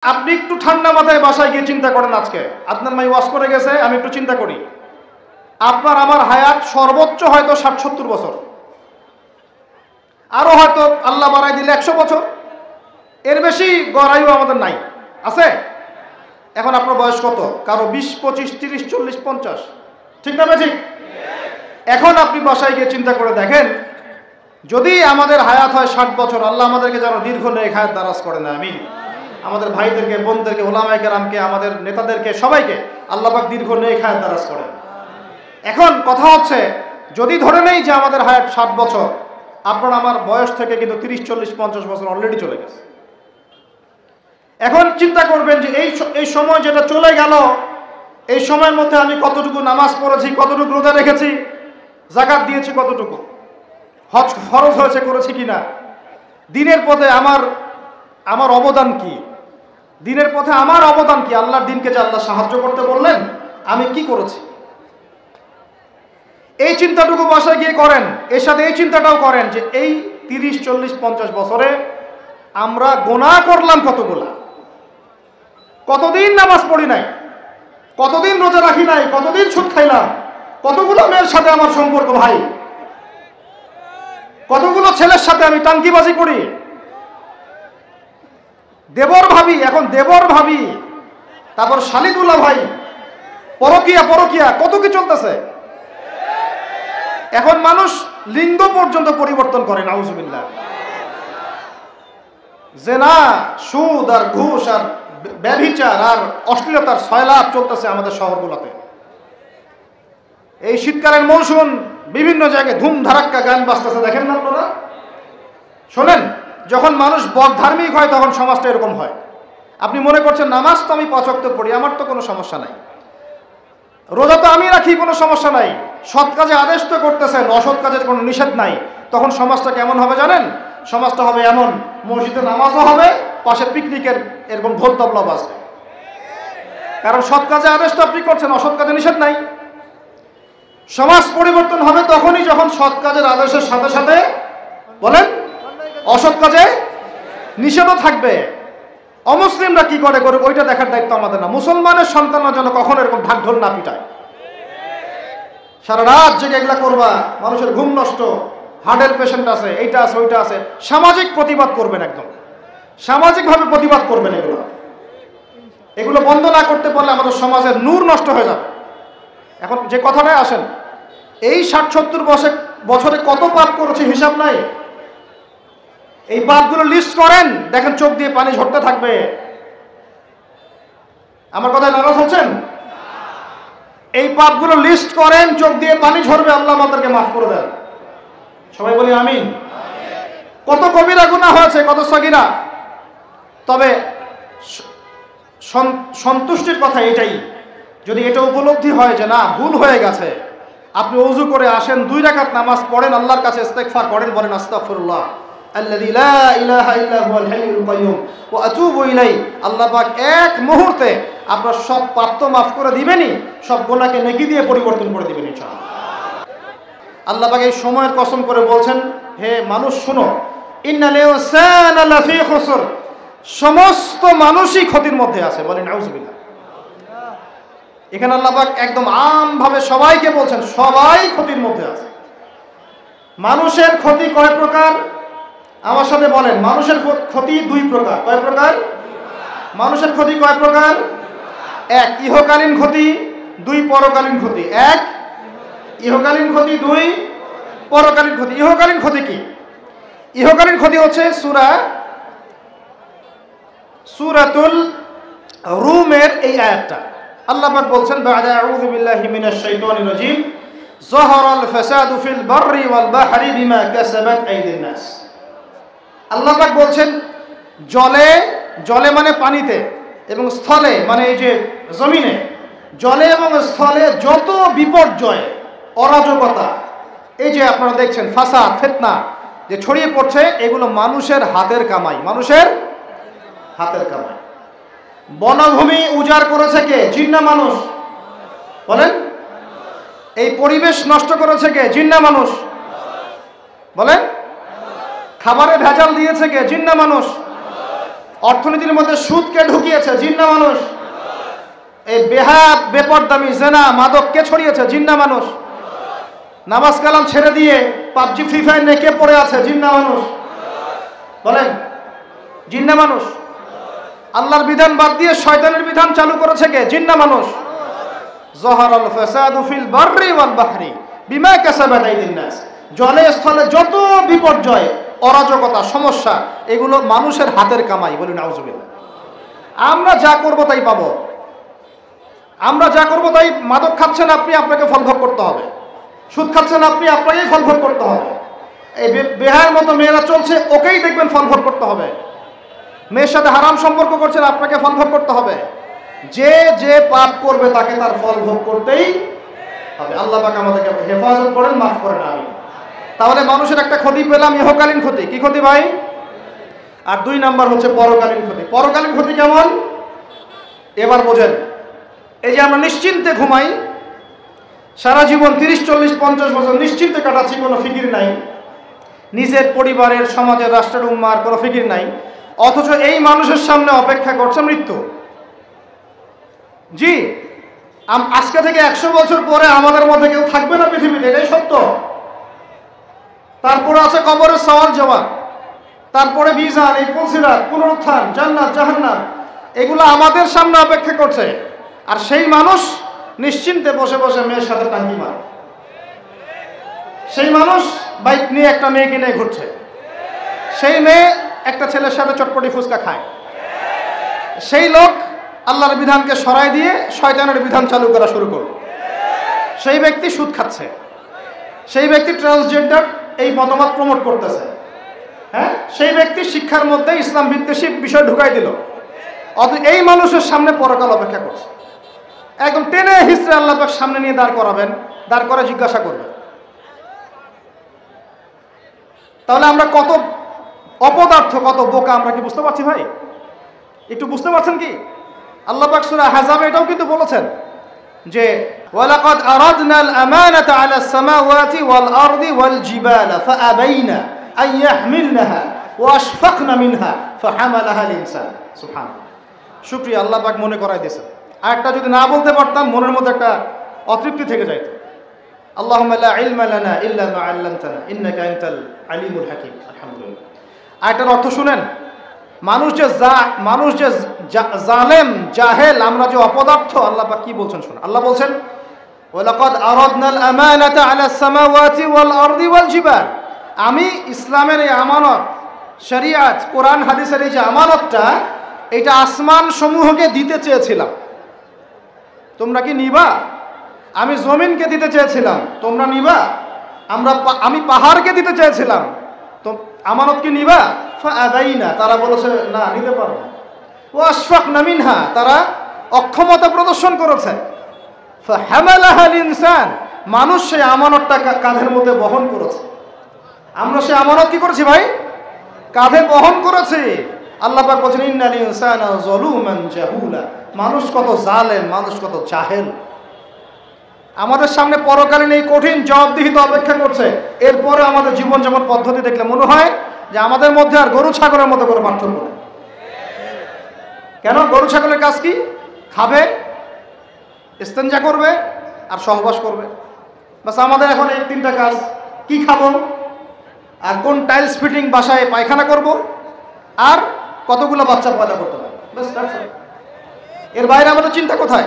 আপনি একটু ঠান্ডা মাথায় বাসায় গিয়ে চিন্তা করেন। আজকে আপনার মাই ওয়াজ করে গেছে, আমি একটু চিন্তা করি, আপনার আমার হায়াত সর্বোচ্চ হয়তো ৬০-৭০ বছর, আরো হয়তো আল্লাহ বাড়াই দিলে ১০০ বছর, এর বেশি গড়াইও আমাদের নাই, আছে? এখন আপনার বয়স কত? কারো ২০, ২৫, ৩০, ৪০, ৫০, ঠিক না ঠিক? এখন আপনি বাসায় গিয়ে চিন্তা করে দেখেন, যদি আমাদের হায়াত হয় ৬০ বছর, আল্লাহ আমাদেরকে যেন দীর্ঘ নেক হায়াত দারাজ করে না, আমিন। আমাদের ভাইদেরকে, বোনদেরকে, ওলামায়ে কেরামকে, আমাদের নেতাদেরকে, সবাইকে আল্লাহ পাক দীর্ঘ নেক হায়াত দারাজ করেন। এখন কথা হচ্ছে, যদি ধরে নেই যে আমাদের হায়াত ৬০ বছর, আপনার আমার বয়স থেকে কিন্তু ৩০, ৪০, ৫০ বছর অলরেডি চলে গেছে। এখন চিন্তা করবেন যে এই সময় যেটা চলে গেল, এই সময়ের মধ্যে আমি কতটুকু নামাজ পড়েছি, কতটুকু রোজা রেখেছি, যাকাত দিয়েছি কতটুকু, হজ ফরজ হয়েছে করেছি কিনা, দিনের পথে আমার অবদান কি, দিনের পথে আমার অবদান কি, আল্লাহর দিনকে যে আল্লাহ সাহায্য করতে বললেন আমি কি করেছি, এই চিন্তাটুকু বাসায় গিয়ে করেন। এর সাথে এই চিন্তাটাও করেন যে এই ৩০, ৪০, ৫০ বছরে আমরা গুনাহ করলাম কতগুলা, কতদিন নামাজ পড়ি নাই, কতদিন রোজা রাখি নাই, কতদিন সুদ খাইলাম, কতগুলো মেয়ের সাথে আমার সম্পর্ক ভাই, কতগুলো ছেলের সাথে আমি টাঙ্কিবাজি করি, দেবর ভাবি, এখন দেবর ভাবি, তারপর শালিদুল্লাহ ভাই, পরকিয়া কত কি চলতেছে। এখন মানুষ লিঙ্গ পর্যন্ত পরিবর্তন করে, নাউজুবিল্লাহ। জেনা, সুদ আর ঘুষ আর ব্যভিচার আর অশ্লীলতার সয়লাভ চলতেছে আমাদের শহরগুলোতে। এই শীতকালের মৌসুম, বিভিন্ন জায়গায় ধুম ধারাক্কা গান বাজতেছে, দেখেন না আপনারা? শোনেন, যখন মানুষ বকধার্মিক হয় তখন সমাজটা এরকম হয়। আপনি মনে করছেন নামাজ তো আমি ৫ ওয়াক্ত পড়ি, আমার তো কোনো সমস্যা নাই, রোজা তো আমি রাখি, কোনো সমস্যা নাই, সৎ কাজে আদেশ তো করতেছেন, অসৎ কাজের কোনো নিষেধ নাই, তখন সমাজটা কেমন হবে জানেন? সমাজটা হবে এমন, মসজিদে নামাজও হবে, পাশে পিকনিকের এরকম ঢোল তবলা বাজবে, কারণ সৎ কাজে আদেশ তো আপনি করছেন, অসৎ কাজে নিষেধ নাই। সমাজ পরিবর্তন হবে তখনই যখন সৎ কাজের আদেশের সাথে সাথে বলেন অসৎ কাজে নিষেধও থাকবে। অমুসলিমরা কি করে করুক, ওইটা দেখার দায়িত্ব আমাদের না। মুসলমানের সন্তানরা যেন কখনো এরকম ঢাক ঢোল না পিটায়, সারা রাত জেগে এগুলা করবা, মানুষের ঘুম নষ্ট, হার্টের পেশেন্ট আছে, এইটা আছে, ওইটা আছে। সামাজিক প্রতিবাদ করবেন, একদম সামাজিকভাবে প্রতিবাদ করবেন। এগুলো বন্ধ না করতে পারলে আমাদের সমাজের নূর নষ্ট হয়ে যাবে। এখন যে কথাটাই আসেন, এই ৬০-৭০ বছরে কত পাপ করেছে হিসাব নাই। এই পাপগুলো লিস্ট করেন, দেখেন চোখ দিয়ে পানি ঝরতে থাকবে। আমার কথায় নারাজ হচ্ছেন? এই পাপগুলো লিস্ট করেন, চোখ দিয়ে পানি ঝরবে, আল্লাহ আমাদেরকে মাফ করে দেন। সবাই বলি আমিন। কত কবিরা গুনাহ হয়েছে, কত সগীরা। তবে সন্তুষ্টির কথা এটাই, যদি এটা উপলব্ধি হয় যে না ভুল হয়ে গেছে, আপনি ওযু করে আসেন, 2 রাকাত নামাজ পড়েন, আল্লাহর কাছে ইস্তেগফার করেন, বলেন আস্তাগফিরুল্লাহ আল্লাযী লা ইলাহা ইল্লা হুয়াল হাইয়ুল কাইয়্যুম ওয়া আতুবু ইলাইহি। আল্লাহ পাক এক মুহূর্তে আপনার সব পাপ তো মাফ করে দিবেনই, সব গুনাহকে নেকি দিয়ে পরিবর্তন করে দিবেন ইনশাআল্লাহ। আল্লাহ পাক এই সময়ের কসম করে বলছেন, হে মানুষ শুনো, ইন্নাল ইনসানা লাফি খুসর, সমস্ত মানুষই ক্ষতির মধ্যে আছে, বলেন নাউজুবিল্লাহ। এখানে আল্লাহ পাক একদম আমভাবে সবাইকে বলছেন, সবাই ক্ষতির মধ্যে আছে। মানুষের ক্ষতি কয় প্রকার? আমার সাথে বলেন, মানুষের ক্ষতি 2 প্রকার। কয় প্রকার? মানুষের ক্ষতি কয় প্রকার? 1 ইহকালীন ক্ষতি, 2 পরকালীন ক্ষতি। 1 ইহকালীন ক্ষতি, 2 পরকালীন ক্ষতি। ইহকালীন ক্ষতি কি? ইহকালীন ক্ষতি হচ্ছে সূরাতুল রুমের এই আয়াতটা। আল্লাহ পাক বলছেন, বা'দা আউযু বিল্লাহি মিনাশ শাইতানির রাজীম, যাহারাল ফাসাদু ফিল বাররি ওয়াল বাহরি বিমা কাসাবাত আইদিন নাস। আল্লাহ পাক বলছেন, জলে মানে পানিতে, এবং স্থলে মানে এই যে জমিনে, জলে এবং স্থলে যত বিপর্যয়, অরাজকতা, এই যে আপনারা দেখছেন ফাসাদ, ফিতনা যে ছড়িয়ে পড়ছে, এগুলো মানুষের হাতের কামাই, মানুষের হাতের কামাই। বনভূমি উজাড় করেছে কে? জিন না মানুষ? বলেন। এই পরিবেশ নষ্ট করেছে কে? জিন না মানুষ? বলেন। খাবারে ভেজাল দিয়েছে কে? জিন না মানুষ? অর্থনীতির মধ্যে সুদকে ঢুকিয়েছে জিন না মানুষ? এই বেপরদামি জেনা মাদক কে ছড়িয়েছে? জিন না মানুষ? নামাজ কালাম ছেড়ে দিয়ে পাবজি ফ্রি ফায়ার নিয়ে কে পড়ে আছে? জিন না মানুষ? বলেন, জিন না মানুষ? আল্লাহর বিধান বাদ দিয়ে শয়তানের বিধান চালু করেছে কে? জিন না মানুষ? যহারাল ফাসাদু ফিল বাররি ওয়াল বাহরি বিমা কাসাবাত আইদিন নাস। জলে স্থলে যত বিপর্যয়, অরাজকতা, সমস্যা, এগুলো মানুষের হাতের কামাই। বলি নাউজুবিল্লাহ। আমরা যা করব তাই পাবো। আমরা যা করব তাই। মাদক খাচ্ছেন আপনি, আপনাকে ফল ভোগ করতে হবে। সুদ খাচ্ছেন আপনি, আপনাকেই ফল ভোগ করতে হবে। এই বেহায়ের মতো মেয়েরা চলছে, ওকেই দেখবেন ফল ভোগ করতে হবে। মেয়ের সাথে হারাম সম্পর্ক করছেন, আপনাকে ফল ভোগ করতে হবে। যে যে পাপ করবে তাকে তার ফল ভোগ করতেই হবে। আল্লাহ পাক আমাদেরকে হেফাজত করেন, মাফ করেন। আমি তাহলে মানুষের একটা ক্ষতি পেলাম, ইহকালীন ক্ষতি। কি ক্ষতি ভাই? আর 2 নাম্বার হচ্ছে পরকালীন ক্ষতি। পরকালীন ক্ষতি কেমন এবার বোঝেন। এই যে আমরা নিশ্চিন্তে ঘুমাই, সারা জীবন 30, 40, 50 বছর নিশ্চিন্তে কাটাচ্ছি, কোনো ফিকির নাই, নিজের পরিবারের, সমাজের, রাষ্ট্রের, উম্মার কোনো ফিকির নাই, অথচ এই মানুষের সামনে অপেক্ষা করছে মৃত্যু। জি, আজকে থেকে 100 বছর পরে আমাদের মধ্যে কেউ থাকবে না পৃথিবীতে, এটাই সত্য। তারপরে আছে কবরের সওয়াল জবাব, তারপরে মিজান, এই ফুলসিরাত, পুনরুত্থান, জান্নাত, জাহান্নাম, এগুলো আমাদের সামনে অপেক্ষা করছে। আর সেই মানুষ নিশ্চিন্তে বসে বসে মেয়ের সাথে টাঙ্গি মারে। সেই মানুষ বাইক নিয়ে একটা মেয়েকে নিয়ে ঘুরছে। সেই মেয়ে একটা ছেলের সাথে চটপটি ফুচকা খায়। সেই লোক আল্লাহর বিধানকে সরাই দিয়ে শয়তানের বিধান চালু করা শুরু করল। সেই ব্যক্তি সুদ খাচ্ছে। সেই ব্যক্তি ট্রান্সজেন্ডার এই মতামত প্রমোট করতেছে। হ্যাঁ, সেই ব্যক্তি শিক্ষার মধ্যে ইসলাম বিদ্বেষী বিষয় ঢুকাই দিল। অথচ এই মানুষের সামনে পরকাল অপেক্ষা করছে। একদম টেনে হিস্ট্রি আল্লাহ পাক সামনে নিয়ে দাঁড় করাবেন, দাঁড় করে জিজ্ঞাসা করবেন। তাহলে আমরা কত অপদার্থ, কত বোকা, আমরা কি বুঝতে পারছি ভাই? একটু বুঝতে পারছেন কি? আল্লাহ পাক সূরা আহজাবে এটাও কিন্তু বলেছেন যে ওয়ালাকাদ আরাদনাল আমানাতা আলাস সামাওয়াতি ওয়াল আরদি ওয়াল জিবালা ফাআবাইনা আন ইয়াহমিলনাহা ওয়া আশফাকনা মিনহা ফাহামালাহাল ইনসান। সুবহানাল্লাহ। শুকরিয়া, আল্লাহ পাক মনে করাই দিয়েছেন। আর একটা যদি না বলতে পারতাম মনের মধ্যে একটা অতৃপ্তি থেকে যাইত। আল্লাহুম্মা লা ইলমা লানা ইল্লা মা আল্লামতানা ইন্নাকা আনতাল আলিমুল হাকিম। আলহামদুলিল্লাহ। আয়াতের অর্থ শুনেন। মানুষ যে জালেম, জাহেল, আমরা যে অপদার্থ, আল্লাহ পাক কি বলছেন শুনুন। আল্লাহ বলছেন ওয়ালাকাদ আরাদনাল আমানাতা আলাস সামাওয়াতি ওয়াল আরদি ওয়াল জিবাল। আমি ইসলামের এই আমানত, শরিয়াত, কোরআন হাদিসের এই যে আমানতটা, এটা আসমান সমূহকে দিতে চেয়েছিলাম। তোমরা কি নিবা? আমি জমিনকে দিতে চেয়েছিলাম, তোমরা নিবা? আমি পাহাড়কে দিতে চেয়েছিলাম, তো আমানত কি নিবা? ফাআবাইনা, তারা বলেছে না, নিতে পারো না। ওয়া আশফাকনা মিনহা, তারা অক্ষমতা প্রদর্শন করেছে। ফাহামালাহাল ইনসান, মানুষ সেই আমানতটা কাঁধের মধ্যে বহন করেছে। আমরা সেই আমানত কি করেছি ভাই? কাঁধে বহন করেছি। আল্লাহ পাক বলেন ইন্নাল ইনসানা যালুমান জাহুলা, মানুষ কত জালেম, মানুষ কত জাহেল। আমাদের সামনে পরকালীন এই কঠিন জবাবদিহিত অপেক্ষা করছে। এরপরে আমাদের জীবনযাপন পদ্ধতি দেখলে মনে হয় যে আমাদের মধ্যে আর গরু ছাগলের মতো করে পার্থক্য নেই। কেন? গরু ছাগলের কাজ কি? খাবে, ইস্তেঞ্জা করবে আর সহবাস করবে, বাস। আমাদের এখন এই 3টা কাজ। কি খাবো, আর কোন টাইলস ফিটিং বাসায় পায়খানা করব, আর কতগুলো বাচ্চা পয়দা করতে হবে, বাস। এর বাইরে আমাদের চিন্তা কোথায়?